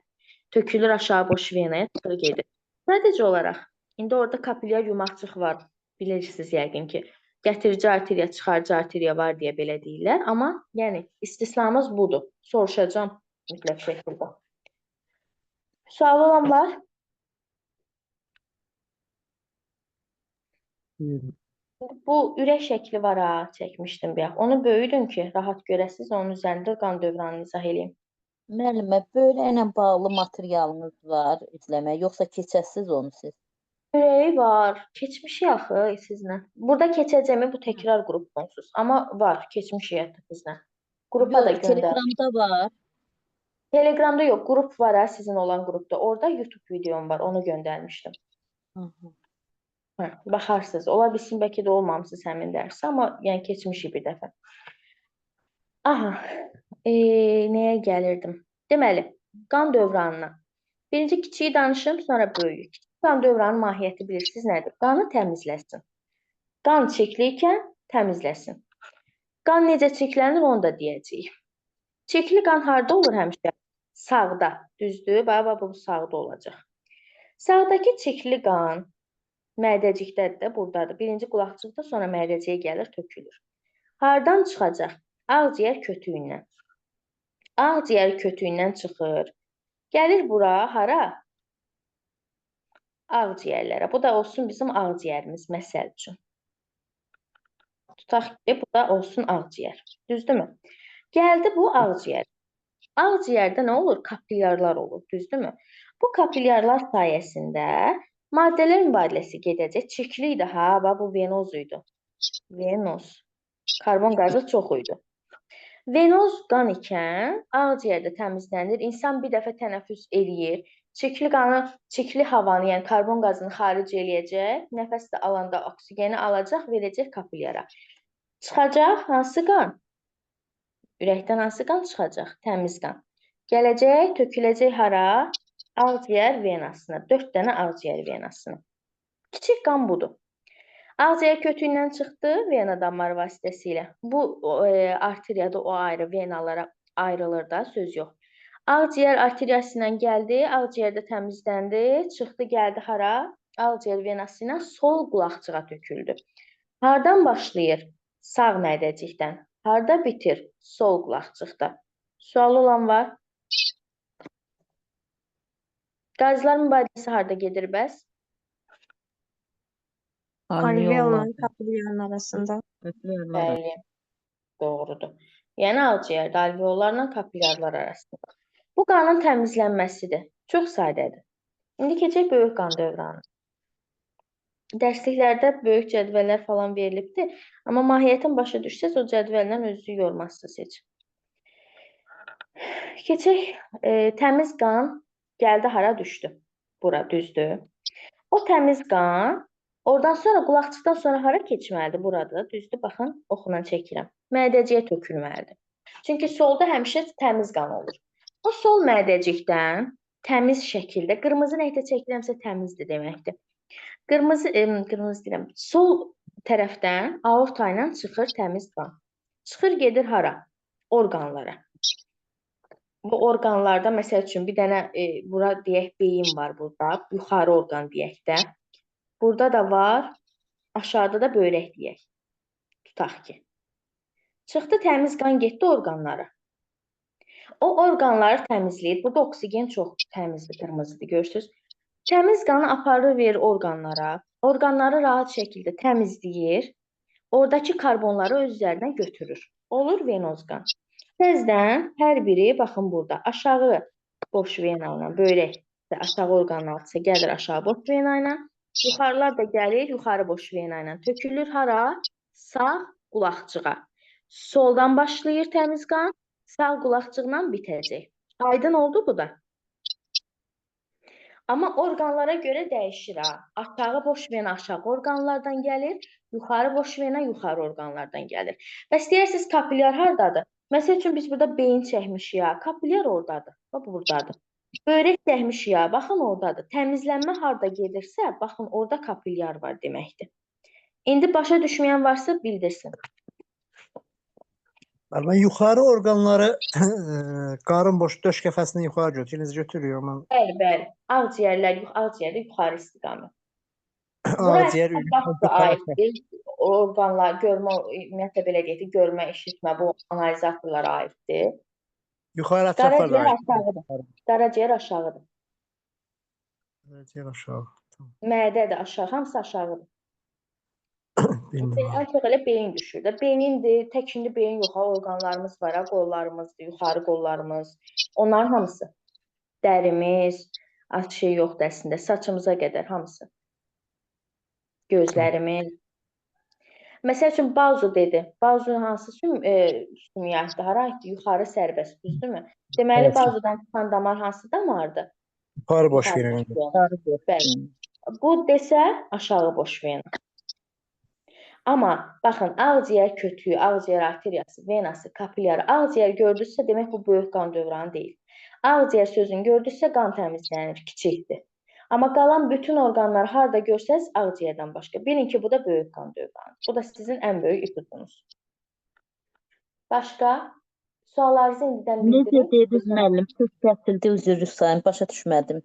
Tökülür aşağı boş venaya, çıxır gedir. Sadəcə olaraq, indi orada kapilyar yumaqcıq var. Bilirsiniz yəqin ki, gətirici arteriya, çıxarıcı arteriya var deyə belə deyirlər. Amma yəni istisnamız budur. Soruşacağam mütləq şəkildə. Sual olan var? Bu ürək şəkli var ha, çəkmişdim bir. Onu böyüdün ki, rahat görəsiniz, onun üzərində qan dövranını izah edeyim. Müəllimə, böyle ilə bağlı materialınız var izləmək, yoxsa keçəsiz onu siz? Ürəyi var. Keçmişik axı sizlə. Burada keçəcəmi bu təkrar qruponsuz. Amma var, keçmişik bizlə. Qrupa da Yox, göndər. Telegramda var. Telegramda yox, qrup var ha, sizin olan qrupda. Orada YouTube videom var, onu göndərmişdim. Hı -hı. Hə, baxarsınız. Ola bilsin bəlkə də olmamısınız həmin dərsə, amma yəni keçmişik bir dəfə. Aha, nəyə gəlirdim? Deməli, qan dövranına. Birinci kiçiyi danışım, sonra böyüyü. Kiçik qan dövranının mahiyyəti bilirsiniz nədir? Qanı təmizləsin. Qan çirkli ikən təmizləsin. Qan necə çirklənir onu da deyəcəyik. Çirkli qan harda olur həmişə? Sağda, düzdür? Bax, bu sağda olacaq. Sağdakı çirkli qan mədəcikdədir də, buradadır. Birinci qulaqçıqda, sonra mədəciyə gəlir, tökülür. Hardan çıxacaq? Ağciyər kötüyündən. Ağciyər kötüyündən çıxır. Gəlir bura, hara? Ağciyərlərə. Bu da olsun bizim ağciyərimiz, məsəl üçün. Tutaq ki, bu da olsun ağciyər. Düzdürmü? Gəldi bu ağciyər. Ağciyərdə nə olur? Kapilyarlar olur, düzdürmü? Bu kapilyarlar sayəsində maddələr mübadiləsi gedəcək. Çirkli idi ha, bu venoz idi. Venoz. Karbon qazı çox idi. Venoz qan ikən ağciyərdə təmizlənir. İnsan bir dəfə tənəffüs eləyir. Çirkli havanı, yəni karbon qazını xaric eləyəcək. Nəfəs də alanda oksigeni alacaq, verəcək kapilyara. Çıxacaq hansı qan? Ürəkdən hansı qan çıxacaq? Təmiz qan. Gələcək, töküləcək hara? Ağciyər venasına. 4 dənə ağciyər venasına. Kiçik qan budur. Ağciyər kötüyündən çıxdı vena damarı vasitəsilə. Bu arteriyada o ayrı venalara ayrılır da, söz yox. Ağciyər arteriyası ilə gəldi, ağciyərdə təmizləndi, çıxdı, gəldi hara? Ağciyər venası ilə sol qulaqçığa töküldü. Hardan başlayır? Sağ mədəcikdən. Harda bitir? Sol qulaqçıqda. Sualı olan var? Qazlar mübadiləsi harda gedir bəs? Alveolar kapilyarın arasında. Bəli, doğrudur. Yəni ağciyərdə alveollarla kapilyarlar arasında. Bu qanın təmizlənməsidir. Çox sadədir. İndi keçək böyük qan dövranına. Dərsliklərdə böyük cədvəllər falan verilibdir. Amma mahiyyətini başa düşsəz, o cədvəllə özünüzü yormazsınız heç. Keçək, təmiz qan gəldi hara düşdü? Bura, düzdür. O təmiz qan, oradan sonra qulaqçıqdan sonra hara keçməlidir? Burada, düzdür. Baxın, oxuna çəkirəm. Mədəciyə tökülməlidir. Çünki solda həmişə təmiz qan olur. O sol mədəcikdən təmiz şəkildə, qırmızı rəngdə çəkirəmsə təmizdir deməkdir. Qırmızı deyirəm, sol tərəfdən aorta ilə çıxır təmiz qan. Çıxır, gedir hara? Orqanlara. Bu orqanlarda, məsəl üçün, bir dənə, bura deyək, beyin var burada, yuxarı orqan deyək də. Burada da var, aşağıda da böyrək deyək. Tutaq ki. Çıxdı, təmiz qan getdi orqanlara. O orqanları təmizləyir. Burada oksigen çox təmizdir, qırmızıdır, görürsünüz. Təmiz qanı aparır, verir orqanlara. Orqanları rahat şəkildə təmizləyir. Oradakı karbonları öz üzərindən götürür. Olur venoz qan. Təzdən hər biri, baxın burada, aşağı boş vena ilə, böyrək aşağı orqanın altısı gəlir aşağı boş vena ilə. Yuxarılar da gəlir, yuxarı boş vena ilə tökülür hara? Sağ qulaqçığa. Soldan başlayır təmiz qan, sağ qulaqçıqla bitəcək. Aydın oldu bu da. Amma orqanlara görə dəyişir ha. Aşağı boş vena aşağı orqanlardan gəlir, yuxarı boş vena yuxarı orqanlardan gəlir. Bəs deyirsiniz kapilyar hardadır? Məsəl üçün biz burada beyin çəkmişik ya, kapilyar oradadır, bax buradadır. Böyrək çəkmişik ya, baxın oradadır. Təmizlənmə harda gedirsə, baxın orada kapilyar var deməkdir. İndi başa düşməyən varsa bildirsin. Mən yuxarı orqanları qarın boş döş qəfəsindən yuxarı götürüyor. Bəli, bəli. Ağciyərdə yuxarı istiqamət. Ağciyər orqanlar, görmə, ümumiyyətlə belə deyək, görmə, eşitmə, bu analizatorlara aiddir. Yuxarı ətraflara aiddir. Qaraciyər aşağıdır. Qaraciyər aşağı. Mədə də aşağı, hamısı aşağıdır. Bilmiyorum. Ən çox elə beyin düşür də. Beyindir, tək indi beyin yox, ha, orqanlarımız var, ha, qollarımızdır, yuxarı qollarımız. Onların hamısı. Dərimiz, az şey yoxdur əslində, saçımıza qədər hamısı. Gözlərimiz. Məsəl üçün bazu dedi. Bazu hansı sümüyətdir? Hara aiddir? Yuxarı sərbəst, düzdürmü? Deməli, Evet. bazudan çıxan damar hansı damardır? Yukarı boş Yuxarı verin. boş vena. Bəli. Bu desə aşağı boş vena. Amma baxın, ağciyər kötüyü, ağciyər arteriyası, venası, kapilyarı, ağciyər gördünüzsə demək bu böyük qan dövranı deyil. Ağciyər sözünü gördünüzsə qan təmizlənir, kiçikdir. Amma qalan bütün orqanlar harda görsəz ağciyərdən başqa. Bilin ki, bu da böyük qan dövranı. Bu da sizin ən böyük ipucunuz. Başqa suallarınızı indidən Necə bildirin. dediniz müəllim? Söz kəsildi, üzr istəyirəm, başa düşmədim.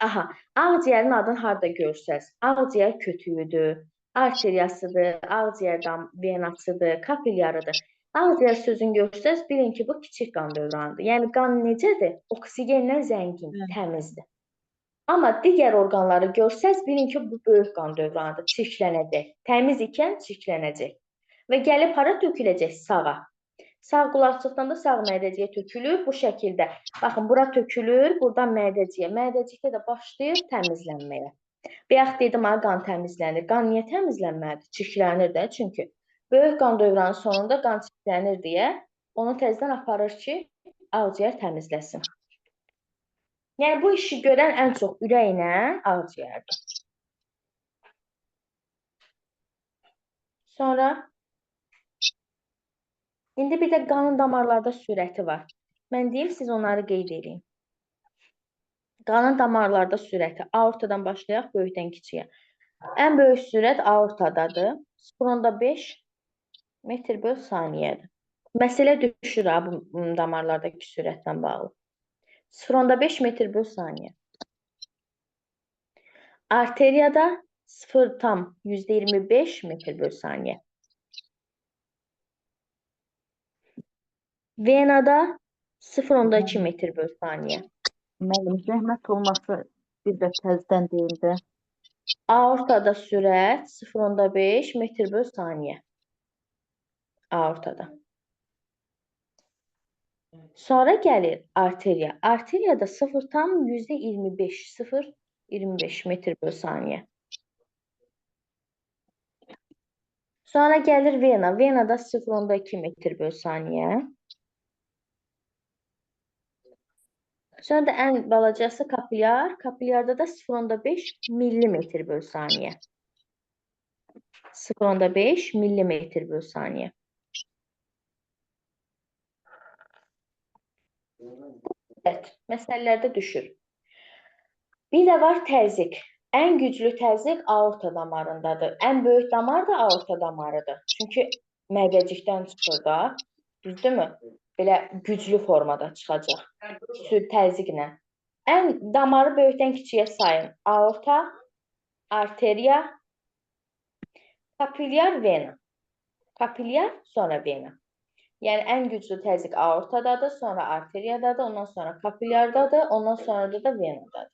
Aha, ağciyərin adını harda görsəz, ağciyər kötüyüdür, arteriyasıdır, ağciyər venasıdır, kapilyarıdır. Ağciyər sözünü görsəz, bilin ki, bu kiçik qan dövranıdır. Yəni qan necədir? Oksigenlə zəngin, təmizdir. Amma digər orqanları görsəz, bilin ki, bu böyük qan dövranıdır, çirklənəcək. Təmiz ikən çirklənəcək. Və gəlib hara töküləcək? Sağa. Sağ qulaqçıqdan da sağ mədəciyə tökülür bu şəkildə. Baxın, bura tökülür, buradan mədəciyə. Mədəcikdə də başlayır təmizlənməyə. Bayaq dedim, qan təmizlənir. Qan niyə təmizlənməlidir? Çirklənir də, çünki böyük qan dövranın sonunda qan çirklənir deyə onu təzədən aparır ki, ağciyər təmizləsin. Yəni, bu işi görən ən çox ürəklə ağciyərdir. Sonra İndi bir də qanın damarlarda sürəti var. Mən deyim, siz onları qeyd edin. Qanın damarlarda sürəti. Aortadan başlayaq, böyükdən kiçiyə. Ən böyük sürət aortadadır. 0.5 metr böl saniyədir. Məsələ düşür bu damarlardakı sürətdən bağlı. 0.5 metr böl saniyə. Arteriyada 0,25 metr böl saniyə. Venada 0,2 metr böl saniyə. Müəllim, zəhmət olmasa bir də təzədən deyin də. Aortada sürət 0,5 metr böl saniyə. Aortada. Sonra gəlir arteriya. Arteriyada 0,25 metr böl saniyə. Sonra gəlir vena. Venada 0,2 metr böl saniyə. Sonra da ən balacası kapilyar. Kapilyarda da 0,5 millimetr böl saniyə. 0,5 millimetr böl saniyə. Evet, məsələlərdə düşür. Bir də var təzyiq. Ən güclü təzyiq aorta damarındadır. Ən böyük damar da aorta damarıdır. Çünki mədəcikdən çıxır da, düzdürmü? Belə güclü formada çıxacaq. Təzyiqlə. Ən damarı böyükdən kiçiyə sayın. Aorta, arteriya, kapilyar, vena. Kapilyar, sonra vena. Yəni, ən güclü təzyiq aortadadır, sonra arteriyadadır, ondan sonra kapilyardadır, ondan sonra da venadadır.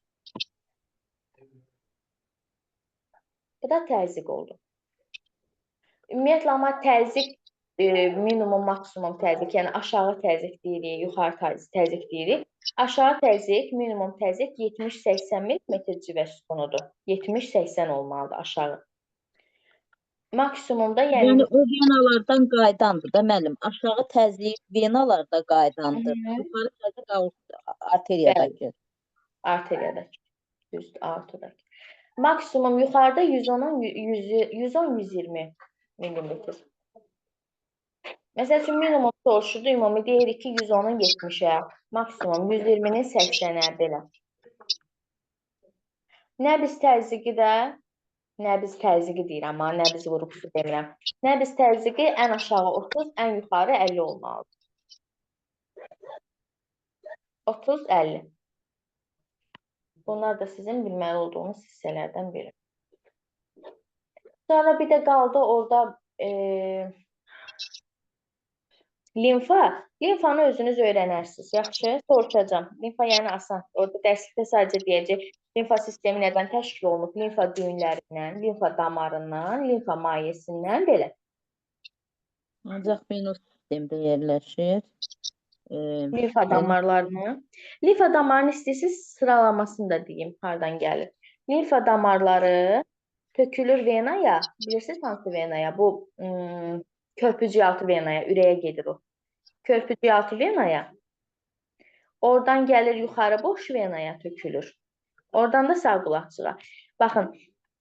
Bu da təzyiq oldu. Ümumiyyətlə, amma təzyiq minimum, maksimum təzyiq, yəni aşağı təzyiq deyirik, yuxarı təzyiq deyirik. Aşağı təzyiq, minimum təzyiq 70-80 millimetr civə sütunudur. 70-80 olmalıdır aşağı. Maksimumda, Yəni o venalardan qaydandır da müəllim. Aşağı təzyiq venalarda qaydandır. Yuxarı təzyiq arteriyadakı. Arteriyadakı. Düzdür, aortadakı. Maksimum yuxarıda 110-120 millimetr. Məsəl üçün, minimum soruşurdu, ümumi deyirik ki, 110-un 70-ə, maksimum 120-nin 80-ə belə. Nəbz təzyiqi də, nəbz təzyiqi deyirəm, amma nəbz vurğusu demirəm. Nəbz təzyiqi ən aşağı 30, ən yuxarı 50 olmalıdır. 30-50. Bunlar da sizin bilməli olduğunuz hissələrdən biri. Sonra bir də qaldı orada Limfanı özünüz öyrənərsiniz. Yaxşı, soruşacağam. Limfa yəni asan. Orada dərslikdə sadəcə deyəcək, limfa sistemi nədən təşkil olunub? Limfa düyünlərindən, limfa damarından, limfa mayesindən belə. Ancaq venöz sistemdə yerləşir. Limfa damarlarını. Limfa damarını istəyirsiniz, sıralamasını da deyim, hardan gəlir. Limfa damarları tökülür venaya. Bilirsiniz hansı venaya? Bu körpücüyaltı venaya, ürəyə gedir o. Körpücüyaltı venaya. Oradan gəlir yuxarı boş venaya tökülür. Oradan da sağ qulaqçığa. Baxın,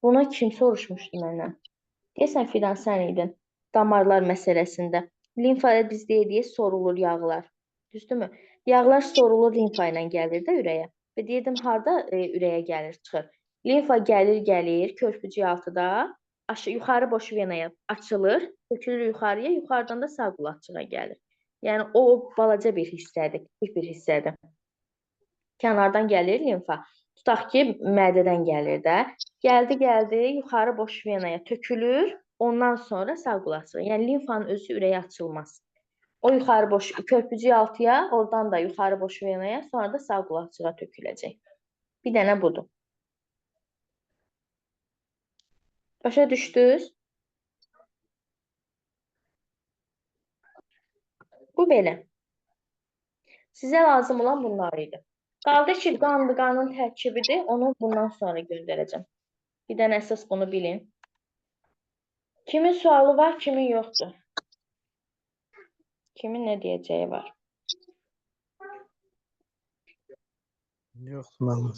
bunu kim soruşmuşdu məndən? Deyəsən Fidan sən idin. Damarlar məsələsində. Limfaya biz deyirik, sorulur yağlar. Düzdürmü? Yağlar sorulur, limfa ilə gəlir də ürəyə. Və deyirdim, harda ürəyə gəlir, çıxır. Limfa gəlir, körpücüyaltıda yuxarı boş venaya açılır, tökülür yuxarıya, yuxarıdan da sağ qulaqçığa gəlir. Yəni o balaca bir hissədir, kiçik bir hissədir. Kənardan gəlir limfa. Tutaq ki, mədədən gəlir də. Gəldi, yuxarı boş venaya tökülür, ondan sonra sağ qulaqçığa. Yəni limfanın özü ürəyə açılmaz. O yuxarı boş körpücüyaltıya, oradan da yuxarı boş venaya, sonra da sağ qulaqçığa töküləcək. Bir dənə budur. Başa düşdünüz? Bu belə. Sizə lazım olan bunlar idi. Qaldı ki, qanın tərkibidir. Onu bundan sonra göndərəcəm. Bir dənə əsas bunu bilin. Kimin sualı var, kimin yoxdur? Kimin nə deyəcəyi var? Yoxdur, mənim.